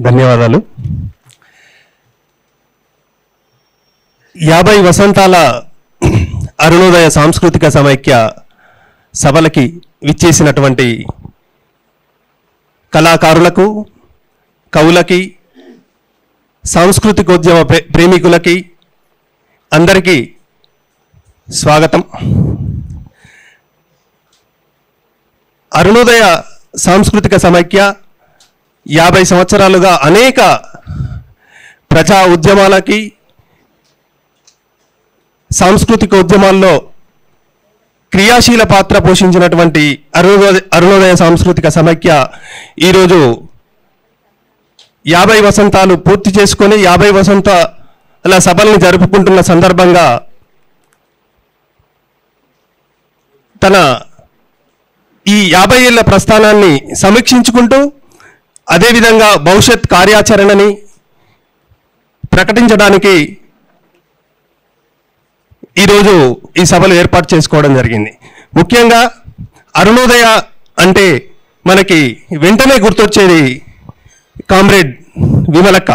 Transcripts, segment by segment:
ధన్యవాదాలు. 50 వసంతాల అరుణోదయ సాంస్కృతిక సమైక్య సభలకి విచ్చేసినటువంటి కళాకారులకు, కవులకి, సాంస్కృతికోద్యమ ప్రేమికులకి అందరికీ స్వాగతం. అరుణోదయ సాంస్కృతిక సమైక్య 50 సంవత్సరాలుగా అనేక ప్రజా ఉద్యమాలకి, సాంస్కృతిక ఉద్యమాల్లో క్రియాశీల పాత్ర పోషించినటువంటి అరుణోదయ సాంస్కృతిక సమైక్య ఈరోజు 50 వసంతాలు పూర్తి చేసుకొని 50 వసంతాల సభల్ని జరుపుకుంటున్న సందర్భంగా తన ఈ 50 ఏళ్ల ప్రస్థానాన్ని సమీక్షించుకుంటూ అదేవిధంగా భవిష్యత్ కార్యాచరణని ప్రకటించడానికి ఈరోజు ఈ సభలు ఏర్పాటు చేసుకోవడం జరిగింది. ముఖ్యంగా అరుణోదయ అంటే మనకి వెంటనే గుర్తొచ్చేది కామ్రేడ్ విమలక్క.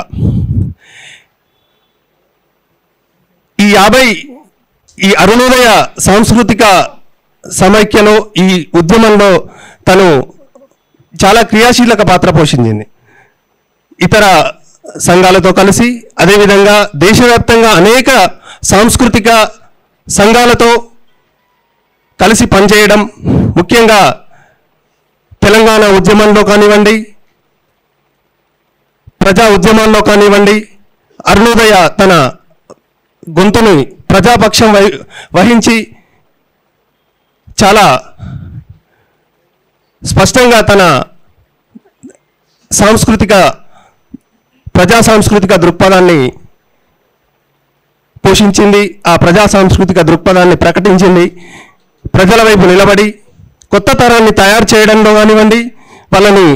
ఈ అరుణోదయ సాంస్కృతిక సమైక్యలో, ఈ ఉద్యమంలో తను చాలా క్రియాశీలక పాత్ర పోషించింది. ఇతర సంఘాలతో కలిసి, అదేవిధంగా దేశవ్యాప్తంగా అనేక సాంస్కృతిక సంఘాలతో కలిసి పనిచేయడం, ముఖ్యంగా తెలంగాణ ఉద్యమంలో కానివ్వండి, ప్రజా ఉద్యమాల్లో కానివ్వండి, అరుణోదయ తన గొంతుని ప్రజాపక్షం వహించి చాలా స్పష్టంగా తన ప్రజా సాంస్కృతిక దృక్పథాన్ని పోషించింది. ఆ ప్రజా సాంస్కృతిక దృక్పథాన్ని ప్రకటించింది. ప్రజల వైపు నిలబడి కొత్త తరాన్ని తయారు చేయడంలో కానివ్వండి, వాళ్ళని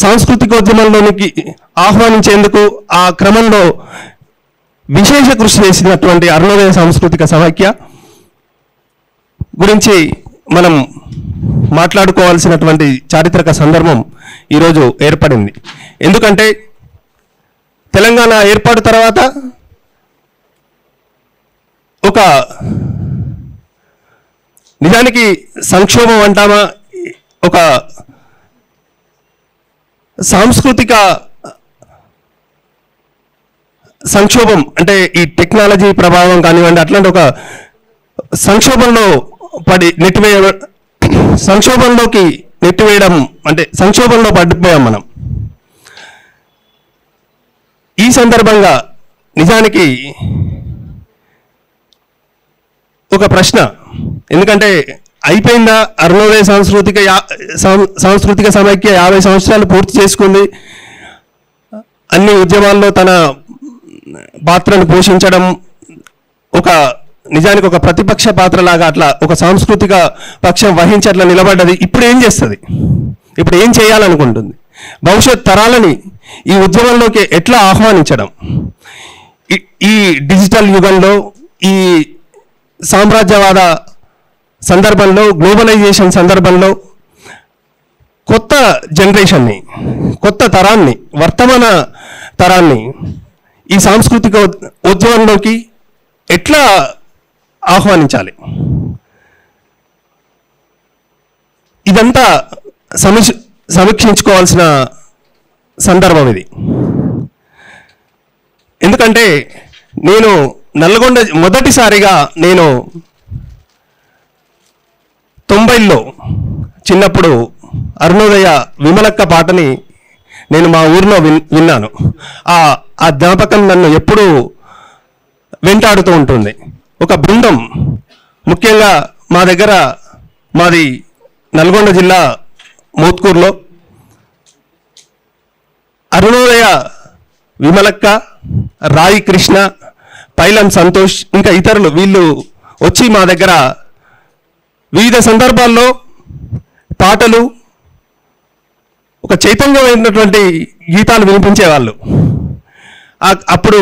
సాంస్కృతికోద్యమంలోనికి ఆహ్వానించేందుకు ఆ క్రమంలో విశేష కృషి చేసినటువంటి అరుణోదయ సాంస్కృతిక సమైక్య గురించి మనం మాట్లాడుకోవాల్సినటువంటి చారిత్రక సందర్భం ఈరోజు ఏర్పడింది. ఎందుకంటే తెలంగాణ ఏర్పాటు తర్వాత ఒక నిజానికి సంక్షోభం అంటామా, ఒక సాంస్కృతిక సంక్షోభం అంటే ఈ టెక్నాలజీ ప్రభావం కానివ్వండి, అట్లాంటి ఒక సంక్షోభంలో సంక్షోభంలోకి నెట్టివేయడం అంటే సంక్షోభంలో పడిపోయాం మనం. ఈ సందర్భంగా నిజానికి ఒక ప్రశ్న, ఎందుకంటే అయిపోయిందా అరుణోదయ సాంస్కృతిక సమైక్య 50 సంవత్సరాలు పూర్తి చేసుకుంది, అన్ని ఉద్యమాల్లో తన పాత్రను పోషించడం, నిజానికి ఒక ప్రతిపక్ష పాత్రలాగా అట్లా ఒక సాంస్కృతిక పక్షం వహించి అట్లా నిలబడ్డది. ఇప్పుడు ఏం చేస్తుంది? ఇప్పుడు ఏం చేయాలనుకుంటుంది? భవిష్యత్ తరాలని ఈ ఉద్యమంలోకి ఎట్లా ఆహ్వానించడం? ఈ డిజిటల్ యుగంలో, ఈ సామ్రాజ్యవాద సందర్భంలో, గ్లోబలైజేషన్ సందర్భంలో కొత్త జనరేషన్ని, కొత్త తరాన్ని, వర్తమాన తరాన్ని ఈ సాంస్కృతిక ఉద్యమంలోకి ఎట్లా ఆహ్వానించాలి? ఇదంతా సమీక్షించుకోవాల్సిన సందర్భం ఇది. ఎందుకంటే నేను నల్గొండ మొదటిసారిగా 90లో చిన్నప్పుడు అరుణోదయ విమలక్క పాటని నేను మా ఊరిలో విన్నాను. ఆ జ్ఞాపకం నన్ను ఎప్పుడూ వెంటాడుతూ ఉంటుంది. ఒక బృందం, ముఖ్యంగా మాది నల్గొండ జిల్లా మోత్కూరులో అరుణోదయ విమలక్క, రాయి కృష్ణ, పైలం సంతోష్, ఇంకా ఇతరులు వీళ్ళు వచ్చి మా దగ్గర వివిధ సందర్భాల్లో పాటలు, ఒక చైతన్యమైనటువంటి గీతాలు వినిపించేవాళ్ళు. అప్పుడు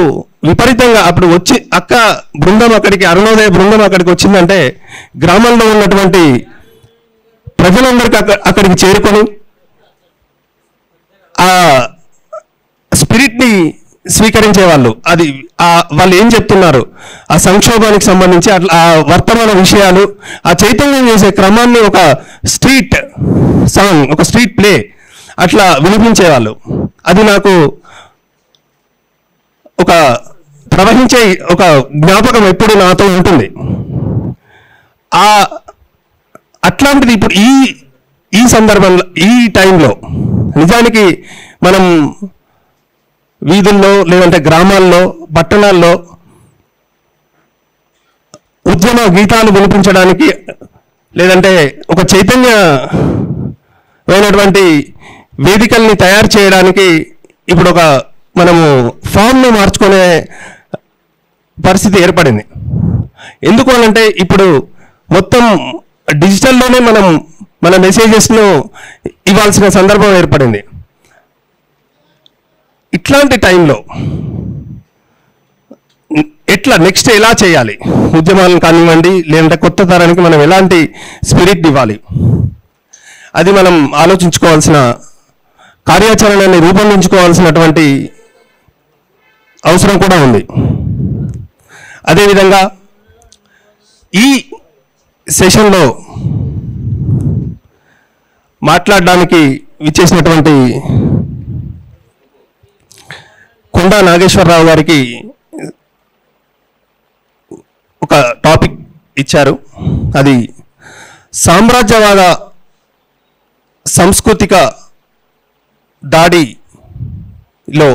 విపరీతంగా వచ్చి అరుణోదయ బృందం అక్కడికి వచ్చిందంటే గ్రామంలో ఉన్నటువంటి ప్రజలందరికీ అక్కడికి చేరుకొని స్వీకరించే వాళ్ళు అది వాళ్ళు ఏం చెప్తున్నారు ఆ సంక్షోభానికి సంబంధించి అట్లా ఆ వర్తమాన విషయాలు ఆ చైతన్యం చేసే క్రమాన్ని ఒక స్ట్రీట్ సాంగ్ ఒక స్ట్రీట్ ప్లే అట్లా వినిపించేవాళ్ళు. అది నాకు ఒక ప్రవహించే ఒక జ్ఞాపకం ఎప్పుడు నాతో ఉంటుంది. అట్లాంటిది ఇప్పుడు ఈ సందర్భంలో ఈ టైంలో నిజానికి మనం వీధుల్లో లేదంటే గ్రామాల్లో పట్టణాల్లో ఉద్యమ గీతాలు వినిపించడానికి లేదంటే ఒక చైతన్యమైనటువంటి వేదికల్ని తయారు చేయడానికి ఇప్పుడు మనము ఫామ్ని మార్చుకునే పరిస్థితి ఏర్పడింది. ఎందుకు అనంటే ఇప్పుడు మొత్తం డిజిటల్లోనే మన మెసేజెస్ను ఇవ్వాల్సిన సందర్భం ఏర్పడింది. ఇట్లాంటి టైంలో ఎట్లా నెక్స్ట్ ఎలా చేయాలి ఉద్యమాలను కానివ్వండి లేదంటే కొత్త తరానికి మనం ఎలాంటి స్పిరిట్ ఇవ్వాలి అది మనం ఆలోచించుకోవాల్సిన కార్యాచరణని రూపొందించుకోవాల్సినటువంటి అవసరం కూడా ఉంది. అదేవిధంగా ఈ సెషన్లో మాట్లాడడానికి విచ్చేసినటువంటి కొండా నాగేశ్వరరావు గారికి ఒక టాపిక్ ఇచ్చారు. అది సామ్రాజ్యవాద సాంస్కృతిక దాడిలో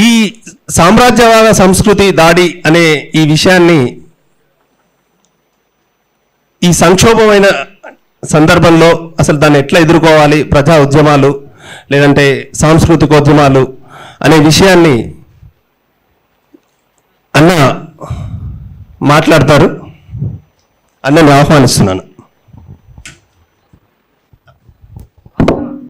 ఈ సామ్రాజ్యవాద సంస్కృతి దాడి అనే ఈ విషయాన్ని ఈ సంక్షోభమైన సందర్భంలో అసలు దాన్ని ఎట్లా ఎదుర్కోవాలి ప్రజా ఉద్యమాలు లేదంటే సాంస్కృతికోద్యమాలు అనే విషయాన్ని అన్న మాట్లాడతారు. అన్నని ఆహ్వానిస్తున్నాను.